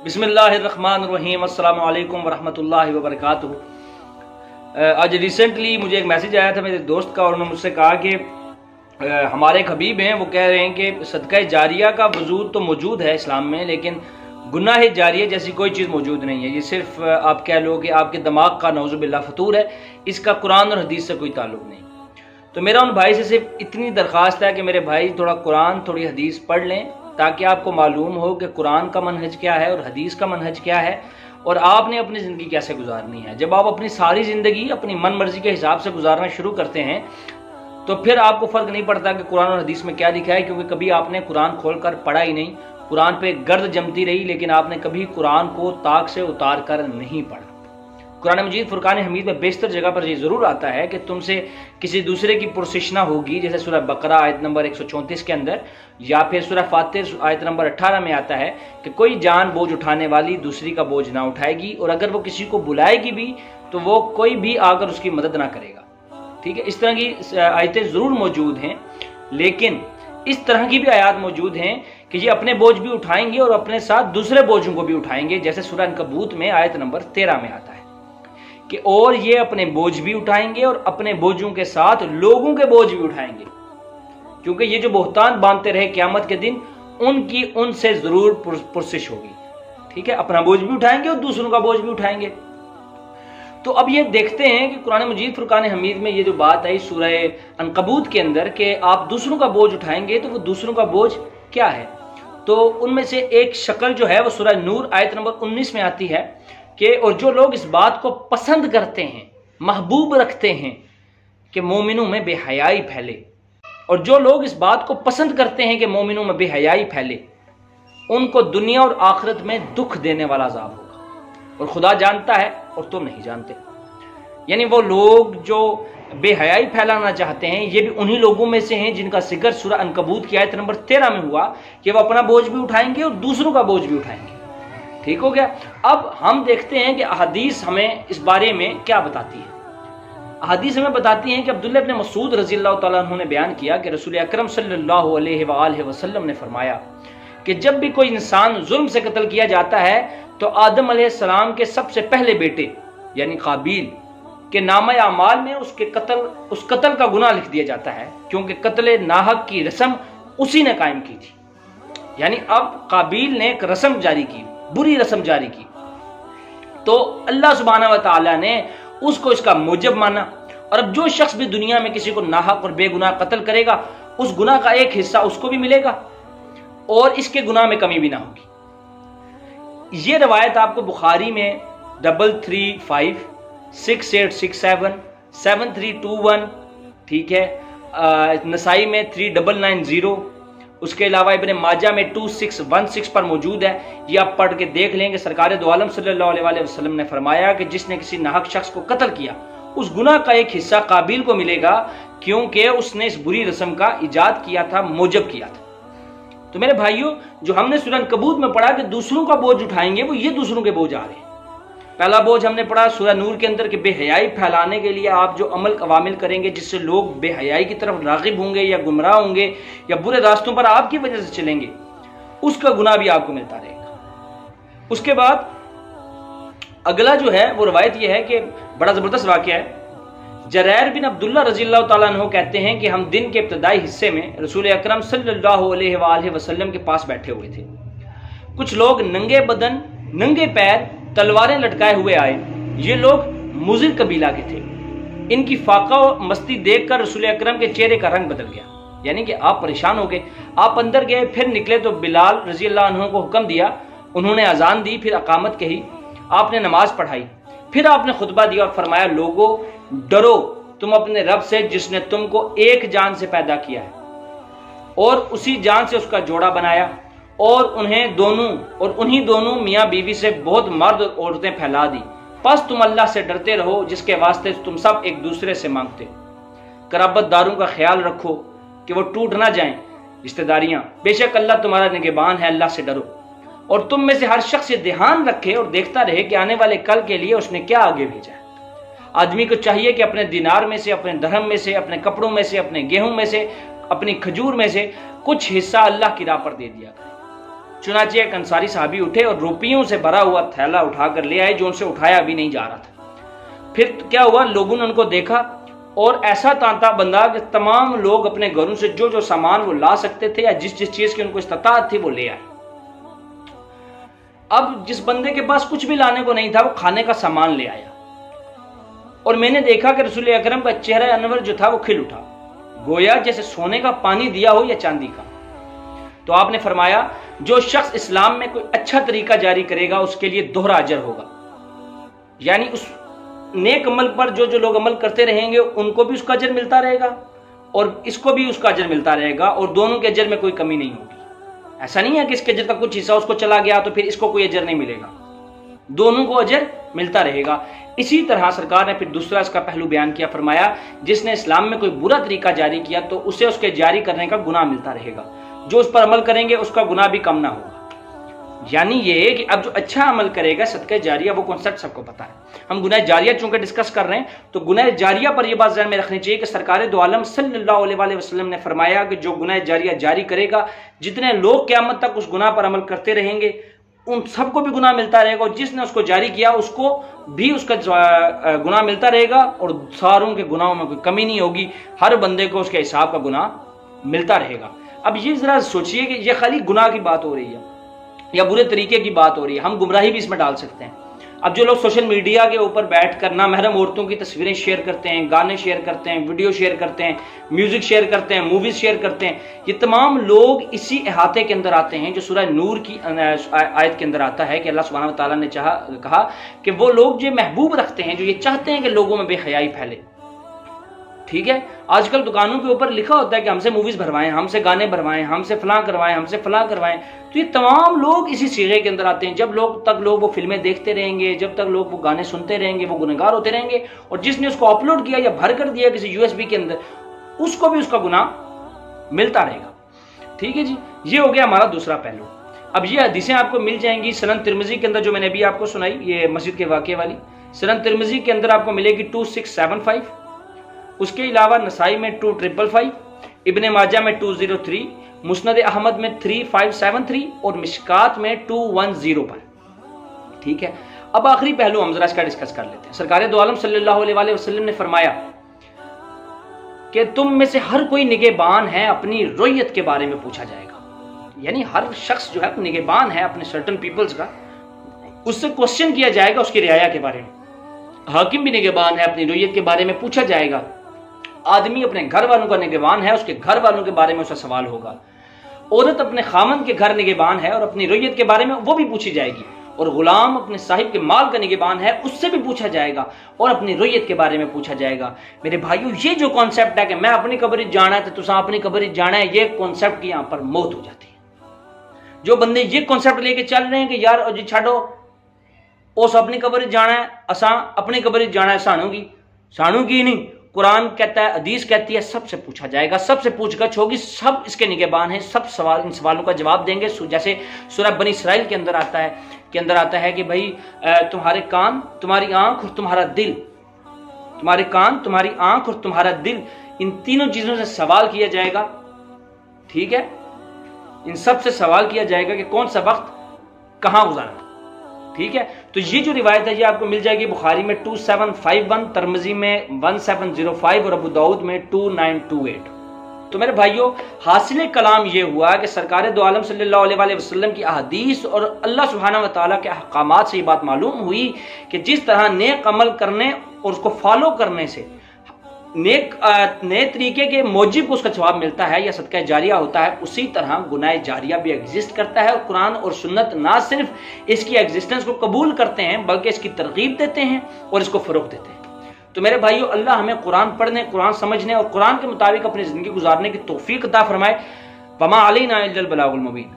बिस्मिल्लाहिर्रहमानिर्रहीम अस्सलामु अलैकुम वरहमतुल्लाहि वबरकातुहू। आज रिसेंटली मुझे एक मैसेज आया था मेरे दोस्त का और उन्होंने मुझसे कहा कि हमारे एक हबीब हैं, वो कह रहे हैं कि सदका जारिया का वजूद तो मौजूद है इस्लाम में, लेकिन गुनाह जारिया जैसी कोई चीज़ मौजूद नहीं है। ये सिर्फ आप कह लो कि आपके दिमाग का नौजुबिल्लाह फतूर है, इसका कुरान और हदीस से कोई ताल्लुक नहीं। तो मेरा उन भाई से सिर्फ इतनी दरख्वास्त है कि मेरे भाई थोड़ा कुरान थोड़ी हदीस पढ़ लें, ताकि आपको मालूम हो कि कुरान का मनहज क्या है और हदीस का मनहज क्या है और आपने अपनी ज़िंदगी कैसे गुजारनी है। जब आप अपनी सारी ज़िंदगी अपनी मन मर्जी के हिसाब से गुजारना शुरू करते हैं तो फिर आपको फ़र्क नहीं पड़ता कि कुरान और हदीस में क्या लिखा है, क्योंकि कभी आपने कुरान खोलकर पढ़ा ही नहीं। कुरान पे गर्द जमती रही, लेकिन आपने कभी कुरान को ताक से उतार कर नहीं पढ़ा। कुरान मजीद फुरकान हमीद में बेशतर जगह पर ये ज़रूर आता है कि तुमसे किसी दूसरे की पुरसिश ना होगी, जैसे सूरह बकरा आयत नंबर 134 के अंदर, या फिर सूरह फातिर आयत नंबर 18 में आता है कि कोई जान बोझ उठाने वाली दूसरी का बोझ ना उठाएगी, और अगर वो किसी को बुलाएगी भी तो वो कोई भी आकर उसकी मदद ना करेगा। ठीक है, इस तरह की आयतें ज़रूर मौजूद हैं, लेकिन इस तरह की भी आयत मौजूद हैं कि ये अपने बोझ भी उठाएंगे और अपने साथ दूसरे बोझों को भी उठाएंगे, जैसे सूरह अनकबूत में आयत नंबर 13 में आता है कि और ये अपने बोझ भी उठाएंगे और अपने बोझों के साथ लोगों के बोझ भी उठाएंगे, क्योंकि ये जो बोहतान बांधते रहे क़यामत के दिन, उनकी उनसे जरूर पुरसिश होगी। ठीक है, अपना बोझ भी उठाएंगे और दूसरों का बोझ भी उठाएंगे। तो अब ये देखते हैं कि कुरान मजीद फुरकान हमीद में ये जो बात आई सूरह अनकबूत के अंदर कि आप दूसरों का बोझ उठाएंगे, तो वो दूसरों का बोझ क्या है। तो उनमें से एक शक्ल जो है वो सूरह नूर आयत नंबर 19 में आती है कि और जो लोग इस बात को पसंद करते हैं, महबूब रखते हैं कि मोमिनों में बेहयाई फैले, और जो लोग इस बात को पसंद करते हैं कि मोमिनों में बेहयाई फैले, उनको दुनिया और आखिरत में दुख देने वाला अज़ाब होगा, और खुदा जानता है और तुम नहीं जानते। यानी वो लोग जो बेहयाई फैलाना चाहते हैं, ये भी उन्हीं लोगों में से हैं जिनका जिक्र सूरह अनकबूत की आयत नंबर 13 में हुआ कि वो अपना बोझ भी उठाएंगे और दूसरों का बोझ भी उठाएंगे। ठीक हो गया। अब हम देखते हैं कि अहदीस हमें इस बारे में क्या बताती है। अहदीस हमें बताती हैं कि अब्दुल्लाह इब्न मसूद रज़ियल्लाहु तआला अन्हु ने बयान किया कि रसूल अकरम सल्लल्लाहु अलैहि वसल्लम ने फरमाया कि जब भी कोई इंसान जुल्म से कत्ल किया जाता है तो आदम अलैहिस्सलाम के सबसे पहले बेटे यानी काबिल के नामा अमाल में उस कत्ल का गुनाह लिख दिया जाता है, क्योंकि कत्ल नाहक की रस्म उसी ने कायम की थी। यानी अब काबिल ने एक रस्म जारी की, बुरी रस्म जारी की, तो अल्लाह सुब्हानहू व तआला ने उसको इसका मूजब माना। और अब जो शख्स भी दुनिया में किसी को नाहक और बेगुनाह कत्ल करेगा, उस गुनाह का एक हिस्सा उसको भी मिलेगा और इसके गुनाह में कमी भी ना होगी। ये रवायत आपको बुखारी में 335 6867 7321, ठीक है, नसाई में 3990, उसके अलावा इब्ने माजा में 2616 पर मौजूद है। ये आप पढ़ के देख लेंगे। सरकार दो आलम सल्लल्लाहु अलैहि वसल्लम ने फरमाया कि जिसने किसी नाहक शख्स को कत्ल किया, उस गुनाह का एक हिस्सा काबिल को मिलेगा, क्योंकि उसने इस बुरी रस्म का इजाद किया था, मौजब किया था। तो मेरे भाइयों, जो हमने सूरह अनकबूत में पढ़ा कि दूसरों का बोझ उठाएंगे, वो ये दूसरों के बोझ आ रहे हैं। पहला बोझ हमने पढ़ा सूरह नूर के अंदर कि बेहयाई फैलाने के लिए आप जो अवामिल करेंगे जिससे लोग बेहयाई की तरफ रागिब होंगे या गुमराह होंगे या बुरे रास्तों पर आपकी वजह से चलेंगे, उसका गुनाह भी आपको मिलता रहेगा। उसके बाद अगला जो है वो रवायत ये है कि बड़ा ज़बरदस्त वाक़या है। जरैर बिन अब्दुल्लाह रज़ियल्लाहु तआला अन्हु कहते हैं कि हम दिन के इब्तदाई हिस्से में रसूल अकरम सल्लल्लाहु अलैहि वसल्लम के पास बैठे हुए थे। कुछ लोग नंगे बदन नंगे पैर तलवारें लटकाए हुए आए। ये लोग मुज़िर कबीला के थे। इनकी फाका और मस्ती देखकर रसूल अकरम के चेहरे का रंग बदल गया, यानी कि आप परेशान हो गए। आप अंदर गए, फिर निकले तो बिलाल रज़ियल्लाहु अन्हु को हुक्म दिया, उन्होंने अजान दी, फिर अकामत कही, आपने नमाज पढ़ाई, फिर आपने खुतबा दिया और फरमाया, लोगों डरो तुम अपने रब से जिसने तुमको एक जान से पैदा किया है और उसी जान से उसका जोड़ा बनाया, और उन्हीं दोनों मियाँ बीवी से बहुत मर्द और औरतें फैला दी। बस तुम अल्लाह से डरते रहो जिसके वास्ते तुम सब एक दूसरे से मांगते। कराबतदारों का ख्याल रखो कि वो टूट ना जाएं रिश्तेदारियां। बेशक अल्लाह तुम्हारा निगहबान है, अल्लाह से डरो। और तुम में से हर शख्स ये ध्यान रखे और देखता रहे कि आने वाले कल के लिए उसने क्या आगे भेजा है। आदमी को चाहिए कि अपने दिनार में से, अपने दरहम में से, अपने कपड़ों में से, अपने गेहूं में से, अपनी खजूर में से कुछ हिस्सा अल्लाह की राह पर दे दिया करे। चुनाचे एक अंसारी साहबी उठे और रुपयों से भरा हुआ थैला उठाकर ले आए जो उनसे उठाया भी नहीं जा रहा था। फिर क्या हुआ, लोगों ने उनको देखा और ऐसा तांता बंधा कि तमाम लोग अपने घरों से जो जो सामान वो ला सकते थे या जिस जिस चीज की उनको इस्ताअत थी वो ले आए। अब जिस बंदे के पास कुछ भी लाने को नहीं था वो खाने का सामान ले आया और मैंने देखा कि रसूल अकरम का चेहरा अनवर जो था वो खिल उठा, गोया जैसे सोने का पानी दिया हो या चांदी का। तो आपने फरमाया जो शख्स इस्लाम में कोई अच्छा तरीका जारी करेगा उसके लिए दोहरा अजर होगा, यानी उस नेक अमल पर जो जो लोग अमल करते रहेंगे उनको भी उसका अजर मिलता रहेगा और इसको भी उसका अजर मिलता रहेगा और दोनों के अजर में कोई कमी नहीं होगी। ऐसा नहीं है कि इसके अजर का कुछ हिस्सा उसको चला गया तो फिर इसको कोई अजर नहीं मिलेगा, दोनों को अजर मिलता रहेगा। इसी तरह सरकार ने फिर दूसरा इसका पहलू बयान किया, फरमाया जिसने इस्लाम में कोई बुरा तरीका जारी किया तो उसे उसके जारी करने का गुनाह मिलता रहेगा, जो उस पर अमल करेंगे उसका गुनाह भी कम ना होगा। यानी ये कि अब जो अच्छा अमल करेगा, सदका जारिया वो कॉन्सेप्ट सबको पता है। हम गुनाह जारिया चूंकि डिस्कस कर रहे हैं तो गुनाह जारिया पर यह बात ज़हन में रखनी चाहिए कि सरकार दो आलम सल्लल्लाहु अलैहि वसल्लम ने फरमाया कि जो गुनाह जारिया जारी करेगा, जितने लोग क़यामत तक उस गुनाह पर अमल करते रहेंगे उन सबको भी गुनाह मिलता रहेगा और जिसने उसको जारी किया उसको भी उसका गुनाह मिलता रहेगा और सारों के गुनाहों में कोई कमी नहीं होगी, हर बंदे को उसके हिसाब का गुनाह मिलता रहेगा। अब ये जरा सोचिए कि ये खाली गुनाह की बात हो रही है या बुरे तरीके की बात हो रही है, हम गुमराही भी इसमें डाल सकते हैं। अब जो लोग सोशल मीडिया के ऊपर बैठकर नामहरम औरतों की तस्वीरें शेयर करते हैं, गाने शेयर करते हैं, वीडियो शेयर करते हैं, म्यूजिक शेयर करते हैं, मूवीज शेयर करते हैं, ये तमाम लोग इसी इहाते के अंदर आते हैं जो सूरह नूर की आयत के अंदर आता है कि अल्लाह सुब्हानहू व तआला ने कहा कि वो लोग जो महबूब रखते हैं, जो ये चाहते हैं कि लोगों में बेहयाई फैले। ठीक है, आजकल दुकानों के ऊपर लिखा होता है कि हमसे मूवीज भरवाएं, हमसे गाने भरवाएं, हमसे फलां करवाएं, हमसे फलां करवाएं। तो ये तमाम लोग इसी सीगे के अंदर आते हैं। जब लोग वो फिल्में देखते रहेंगे, जब तक लोग वो गाने सुनते रहेंगे, वो गुनहगार होते रहेंगे और जिसने उसको अपलोड किया या भर कर दिया किसी यूएसबी के अंदर उसको भी उसका गुनाह मिलता रहेगा। ठीक है जी, ये हो गया हमारा दूसरा पहलू। अब ये हदीसें आपको मिल जाएंगी सुनन तिरमिजी के अंदर, जो मैंने अभी आपको सुनाई ये मस्जिद के वाक़े वाली, सुनन तिरमिजी के अंदर आपको मिलेगी 2675, उसके अलावा नसाई में 2555, इब्ने माजा में 203, मुस्नद अहमद में 3573 और मिशकात में 210 पर। ठीक है, अब आखिरी पहलू हम जरा इसका डिस्कस कर लेते हैं। सरकार दो आलम सल्लल्लाहु अलैहि वसल्लम ने फरमाया कि तुम में से हर कोई निगहबान है, अपनी रोयत के बारे में पूछा जाएगा। यानी हर शख्स जो है निगहबान है अपने सर्टन पीपल्स का, उससे क्वेश्चन किया जाएगा उसकी रियाया के बारे में। हाकिम भी निगहबान है, अपनी रोयत के बारे में पूछा जाएगा। आदमी अपने घर वालों का निगहबान है, उसके घर वालों के बारे में उसका सवाल होगा। औरत अपने खामन के घर निगहबान है और अपनी रोयत के बारे में वो भी पूछी जाएगी। और गुलाम अपने साहिब के माल का निगहबान है, उससे भी पूछा जाएगा और अपनी रोयत के बारे में पूछा जाएगा। मेरे भाइयों, ये जो कॉन्सेप्ट है कि मैं अपनी कब्र जाना है तो तुसा अपनी कब्र जाना है, ये कॉन्सेप्ट की यहाँ पर मौत हो जाती है। जो बंदे ये कॉन्सेप्ट लेके चल रहे हैं कि यार जी छाड़ो उस अपनी कब्र जाना है, असा अपनी कब्र जाना है, सानू की नहीं। कुरान कहता है, हदीस कहती है, सबसे पूछा जाएगा, सबसे पूछगछ होगी, सब इसके निगहबान हैं, सब सवाल इन सवालों का जवाब देंगे। जैसे सूरह बनी इसराइल के अंदर आता है कि भाई तुम्हारे कान, तुम्हारी आंख और तुम्हारा दिल, तुम्हारे कान, तुम्हारी आंख और तुम्हारा दिल, इन तीनों चीजों से सवाल किया जाएगा। ठीक है, इन सब से सवाल किया जाएगा कि कौन सा वक्त कहां गुजारा। ठीक है, तो ये जो रिवायत है ये आपको मिल जाएगी बुखारी में 2751, तिरमिज़ी में 1705 और अबू दाऊद में 2928। तो मेरे भाइयों, हासिल कलाम ये हुआ कि सरकार दो आलम सल्लल्लाहु अलैहि वसल्लम की अहदीस और अल्लाह सुब्हानहू व तआला के अहकामात से ये बात मालूम हुई कि जिस तरह नेक अमल करने और उसको फॉलो करने से नए तरीके के मौजिब को उसका जवाब मिलता है या सदका जारिया होता है, उसी तरह गुनाह जारिया भी एग्जिस्ट करता है। और कुरान और सुन्नत ना सिर्फ इसकी एग्जिस्टेंस को कबूल करते हैं बल्कि इसकी तरगीब देते हैं और इसको फरोग देते हैं। तो मेरे भाइयों, अल्लाह हमें कुरान पढ़ने, कुरान समझने और कुरान के मुताबिक अपनी जिंदगी गुजारने की तौफीक अता फरमाए। वमा अलैना इल्लल बलागुल मुबीन।